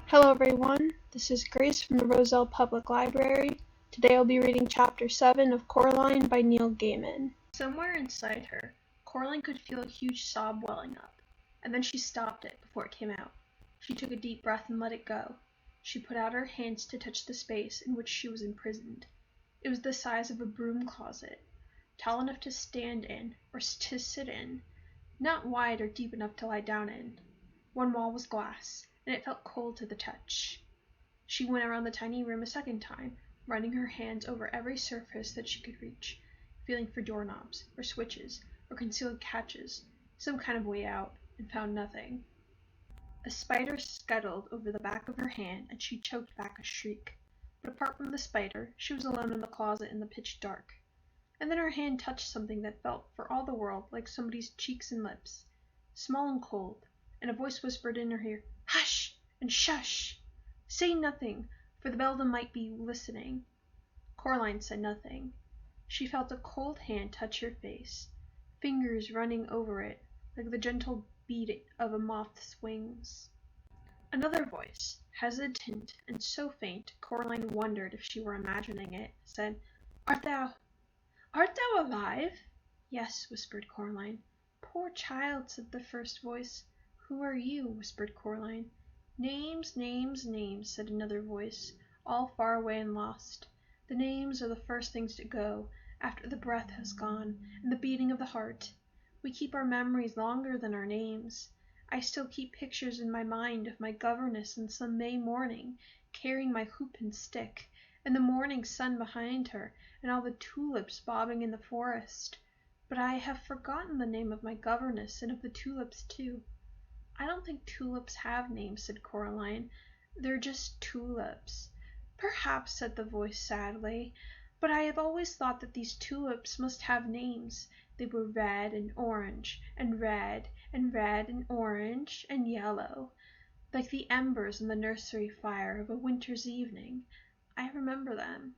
Hello everyone, this is Grace from the Roselle Public Library. Today I'll be reading Chapter 7 of Coraline by Neil Gaiman. Somewhere inside her, Coraline could feel a huge sob welling up, and then she stopped it before it came out. She took a deep breath and let it go. She put out her hands to touch the space in which she was imprisoned. It was the size of a broom closet, tall enough to stand in or to sit in, not wide or deep enough to lie down in. One wall was glass, and it felt cold to the touch. She went around the tiny room a second time, running her hands over every surface that she could reach, feeling for doorknobs, or switches, or concealed catches, some kind of way out, and found nothing. A spider scuttled over the back of her hand, and she choked back a shriek. But apart from the spider, she was alone in the closet in the pitch dark. And then her hand touched something that felt for all the world like somebody's cheeks and lips, small and cold, and a voice whispered in her ear, "Hush!" and "Shush!" "Say nothing, for the beldam might be listening." Coraline said nothing. She felt a cold hand touch her face, fingers running over it like the gentle beat of a moth's wings. Another voice, hesitant and so faint Coraline wondered if she were imagining it, said, Art thou alive?" "Yes," whispered Coraline. "Poor child," said the first voice. "Who are you?" whispered Coraline. "Names, names, names," said another voice, all far away and lost. "The names are the first things to go, after the breath has gone, and the beating of the heart. We keep our memories longer than our names. I still keep pictures in my mind of my governess on some May morning, carrying my hoop and stick, and the morning sun behind her, and all the tulips bobbing in the forest. But I have forgotten the name of my governess, and of the tulips too." "I don't think tulips have names," said Coraline. "They're just tulips." "Perhaps," said the voice sadly, "but I have always thought that these tulips must have names. They were red and orange, and red, and red and orange, and yellow, like the embers in the nursery fire of a winter's evening. I remember them."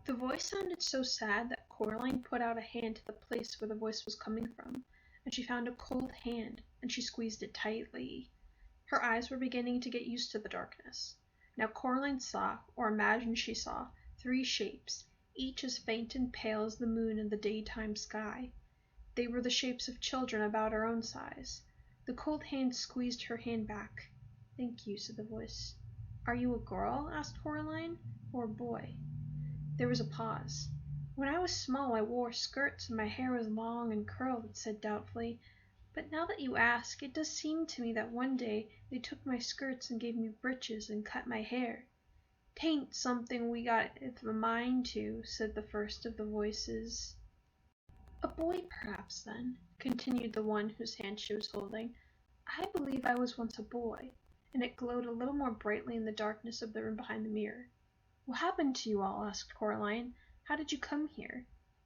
The voice sounded so sad that Coraline put out a hand to the place where the voice was coming from, and she found a cold hand, and she squeezed it tightly. Her eyes were beginning to get used to the darkness. Now Coraline saw, or imagined she saw, 3 shapes, each as faint and pale as the moon in the daytime sky. They were the shapes of children about her own size. The cold hand squeezed her hand back. "Thank you," said the voice. "Are you a girl?" asked Coraline, "or a boy?" There was a pause. "When I was small I wore skirts and my hair was long and curled," it said doubtfully. "But now that you ask, it does seem to me that one day they took my skirts and gave me breeches and cut my hair." "'Tain't something we got a mind to," said the first of the voices. "A boy perhaps, then," continued the one whose hand she was holding. "I believe I was once a boy," and it glowed a little more brightly in the darkness of the room behind the mirror. "What happened to you all?" asked Coraline. "How did you come here?"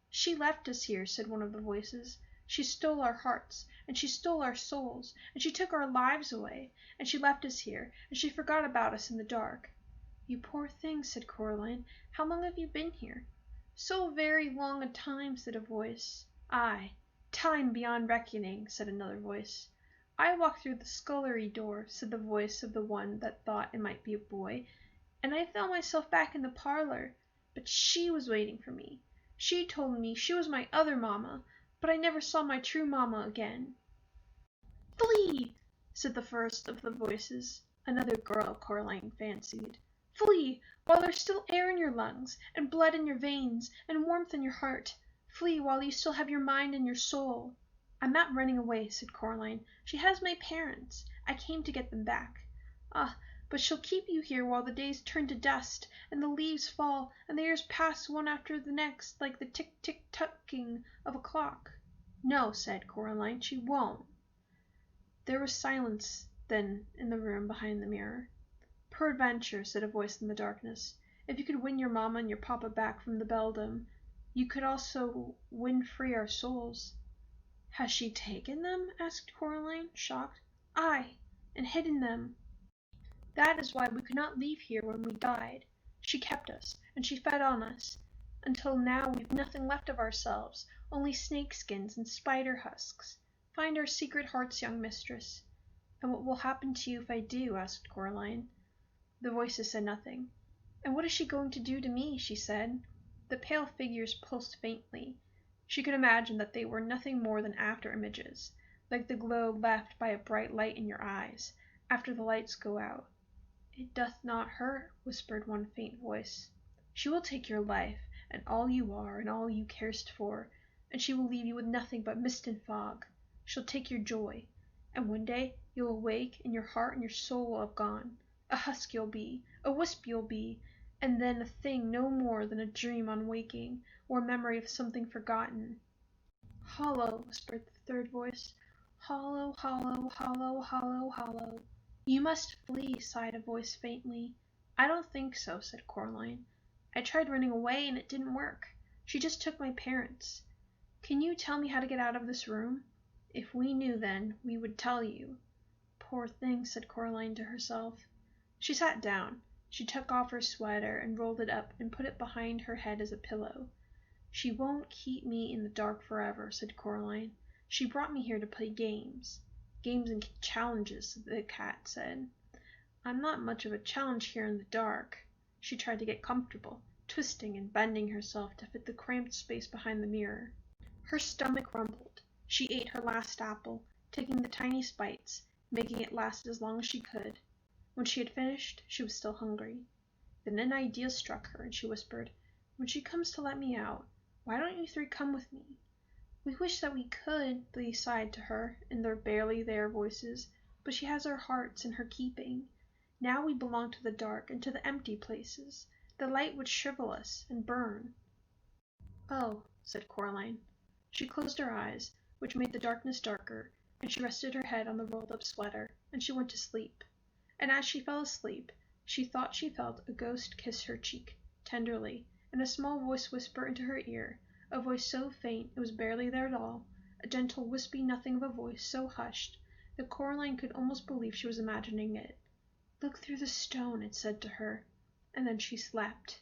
"She left us here," said one of the voices. "She stole our hearts, and she stole our souls, and she took our lives away, and she left us here, and she forgot about us in the dark." "You poor thing," said Coraline. "How long have you been here?" "So very long a time," said a voice. "Aye, time beyond reckoning," said another voice. "I walked through the scullery door," said the voice of the one that thought it might be a boy, "and I found myself back in the parlor. But she was waiting for me. She told me she was my other mamma, but I never saw my true mamma again." "Flee!" said the first of the voices, another girl, Coraline fancied. "Flee, while there's still air in your lungs, and blood in your veins, and warmth in your heart. Flee while you still have your mind and your soul." "I'm not running away," said Coraline. "She has my parents. I came to get them back." "Ah, but she'll keep you here while the days turn to dust, and the leaves fall, and the years pass one after the next like the tick-tick-tucking of a clock." "No," said Coraline, "she won't." There was silence then in the room behind the mirror. "Peradventure," said a voice in the darkness, "if you could win your mamma and your papa back from the beldam, you could also win free our souls." "Has she taken them?" asked Coraline, shocked. "Aye, and hidden them. That is why we could not leave here when we died. She kept us, and she fed on us, until now we've nothing left of ourselves, only snake skins and spider husks. Find our secret hearts, young mistress." "And what will happen to you if I do?" asked Coraline. The voices said nothing. "And what is she going to do to me?" she said. The pale figures pulsed faintly. She could imagine that they were nothing more than after-images, like the glow left by a bright light in your eyes, after the lights go out. "It doth not hurt," whispered one faint voice. "She will take your life, and all you are, and all you carest for, and she will leave you with nothing but mist and fog. She'll take your joy, and one day you'll awake, and your heart and your soul will have gone. A husk you'll be, a wisp you'll be, and then a thing no more than a dream on waking, or a memory of something forgotten." "Hollow," whispered the third voice. "Hollow, hollow, hollow, hollow, hollow." "You must flee," sighed a voice faintly. "I don't think so," said Coraline. "I tried running away, and it didn't work. She just took my parents. Can you tell me how to get out of this room? If we knew then, we would tell you." "Poor thing," said Coraline to herself. She sat down. She took off her sweater and rolled it up and put it behind her head as a pillow. "She won't keep me in the dark forever," said Coraline. "She brought me here to play games." "Games and challenges," the cat said. "I'm not much of a challenge here in the dark." She tried to get comfortable, twisting and bending herself to fit the cramped space behind the mirror. Her stomach rumbled. She ate her last apple, taking the tiniest bites, making it last as long as she could. When she had finished, she was still hungry. Then an idea struck her, and she whispered, "When she comes to let me out, why don't you three come with me?" "We wish that we could," they sighed to her, in their barely there voices, "but she has our hearts in her keeping. Now we belong to the dark and to the empty places. The light would shrivel us and burn." "Oh," said Coraline. She closed her eyes, which made the darkness darker, and she rested her head on the rolled-up sweater, and she went to sleep. And as she fell asleep, she thought she felt a ghost kiss her cheek, tenderly, and a small voice whisper into her ear, a voice so faint it was barely there at all, a gentle wispy nothing of a voice so hushed that Coraline could almost believe she was imagining it. "Look through the stone," it said to her, and then she slept.